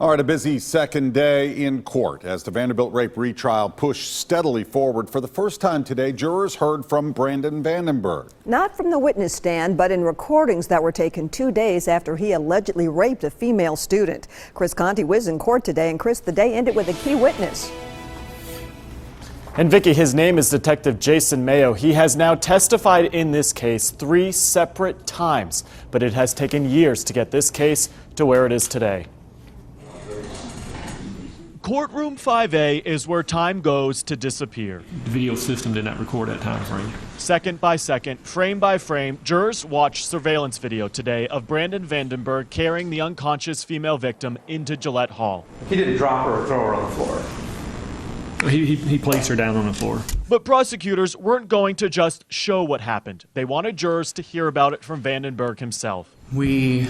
All right, a busy second day in court as the Vanderbilt rape retrial pushed steadily forward. For the first time today, jurors heard from Brandon Vandenburg. Not from the witness stand, but in recordings that were taken 2 days after he allegedly raped a female student. Chris Conti was in court today, and Chris, the day ended with a key witness. And Vicki, his name is Detective Jason Mayo. He has now testified in this case 3 separate times, but it has taken years to get this case to where it is today. Courtroom 5A is where time goes to disappear. The video system did not record that time frame. Second by second, frame by frame, jurors watched surveillance video today of Brandon Vandenburg carrying the unconscious female victim into Gillette Hall. He didn't drop her or throw her on the floor. He placed her down on the floor. But prosecutors weren't going to just show what happened. They wanted jurors to hear about it from Vandenburg himself. We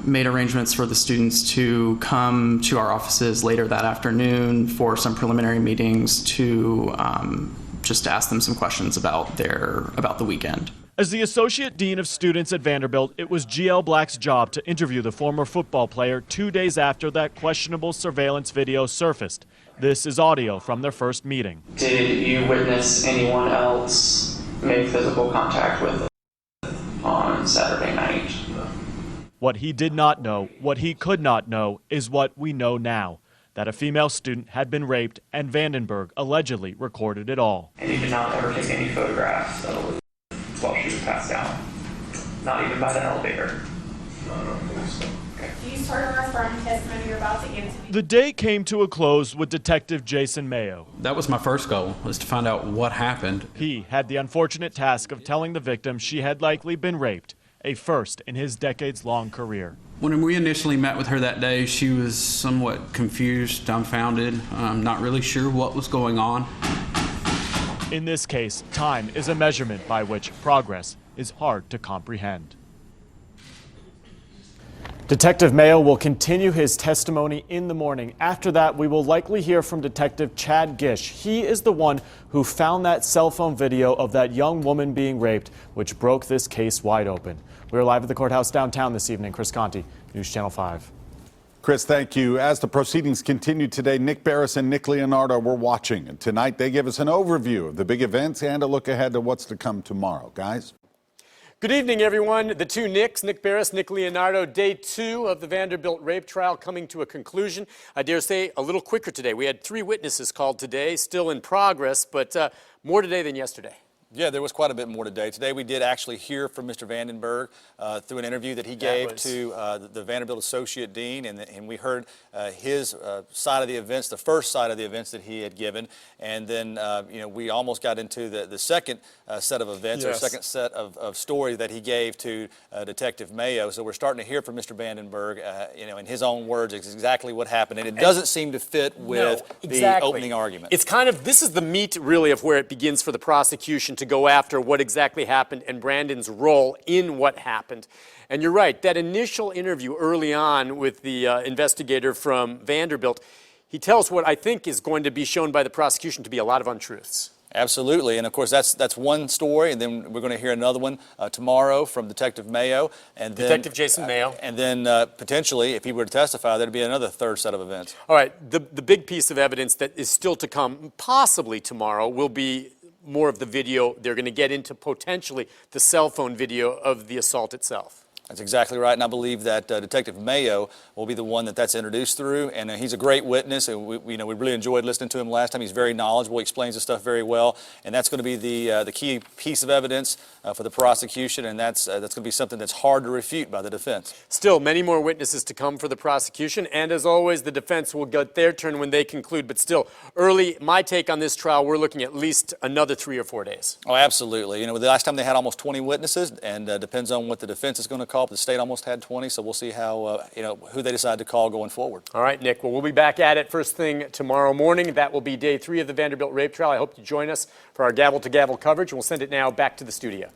made arrangements for the students to come to our offices later that afternoon for some preliminary meetings to just ask them some questions about the weekend. As the Associate Dean of Students at Vanderbilt, it was GL Black's job to interview the former football player 2 days after that questionable surveillance video surfaced. This is audio from their first meeting. Did you witness anyone else make physical contact with it on Saturday night? What he did not know, what he could not know, is what we know now. That a female student had been raped and Vandenburg allegedly recorded it all. And you did not ever take any photographs of while she was passed out? Not even by the elevator? No, I don't think so. You started our affirmative testimony you're about to give. The day came to a close with Detective Jason Mayo. That was my first goal, was to find out what happened. He had the unfortunate task of telling the victim she had likely been raped, a first in his decades-long career. When we initially met with her that day, she was somewhat confused, dumbfounded, not really sure what was going on. In this case, time is a measurement by which progress is hard to comprehend. Detective Mayo will continue his testimony in the morning. After that, we will likely hear from Detective Chad Gish. He is the one who found that cell phone video of that young woman being raped, which broke this case wide open. We're live at the courthouse downtown this evening. Chris Conti, News Channel 5. Chris, thank you. As the proceedings continue today, Nick Barris and Nick Leonardo were watching. And tonight, they give us an overview of the big events and a look ahead to what's to come tomorrow. Guys? Good evening, everyone. The two Nicks, Nick Barris, Nick Leonardo, day 2 of the Vanderbilt rape trial coming to a conclusion. I dare say a little quicker today. We had 3 witnesses called today, still in progress, but more today than yesterday. Yeah, there was quite a bit more today. Today we did actually hear from Mr. Vandenburg through an interview that he gave to the Vanderbilt Associate Dean, and we heard his side of the events, the first side of the events that he had given, and then we almost got into the second set of events, or second set of stories that he gave to Detective Mayo. So we're starting to hear from Mr. Vandenburg, in his own words, exactly what happened, and it doesn't seem to fit with the opening argument. It's kind of, this is the meat really of where it begins for the prosecution to go after what exactly happened and Brandon's role in what happened. And you're right, that initial interview early on with the investigator from Vanderbilt, he tells what I think is going to be shown by the prosecution to be a lot of untruths. Absolutely, and of course that's one story, and then we're going to hear another one tomorrow from Detective Mayo, and then Detective Jason Mayo, and then potentially, if he were to testify, there'd be another third set of events. All right, the big piece of evidence that is still to come, possibly tomorrow, will be more of the video. They're going to get into potentially the cell phone video of the assault itself. That's exactly right, and I believe that Detective Mayo will be the one that's introduced through, and he's a great witness, and we really enjoyed listening to him last time. He's very knowledgeable, he explains the stuff very well, and that's going to be the key piece of evidence for the prosecution, and that's going to be something that's hard to refute by the defense. Still, many more witnesses to come for the prosecution, and as always, the defense will get their turn when they conclude, but still, early, my take on this trial, we're looking at least another 3 or 4 days. Oh, absolutely. The last time they had almost 20 witnesses, and depends on what the defense is going to call. The state almost had 20, so we'll see how, who they decide to call going forward. All right, Nick. Well, we'll be back at it first thing tomorrow morning. That will be day 3 of the Vanderbilt rape trial. I hope you join us for our gavel-to-gavel coverage, and we'll send it now back to the studio.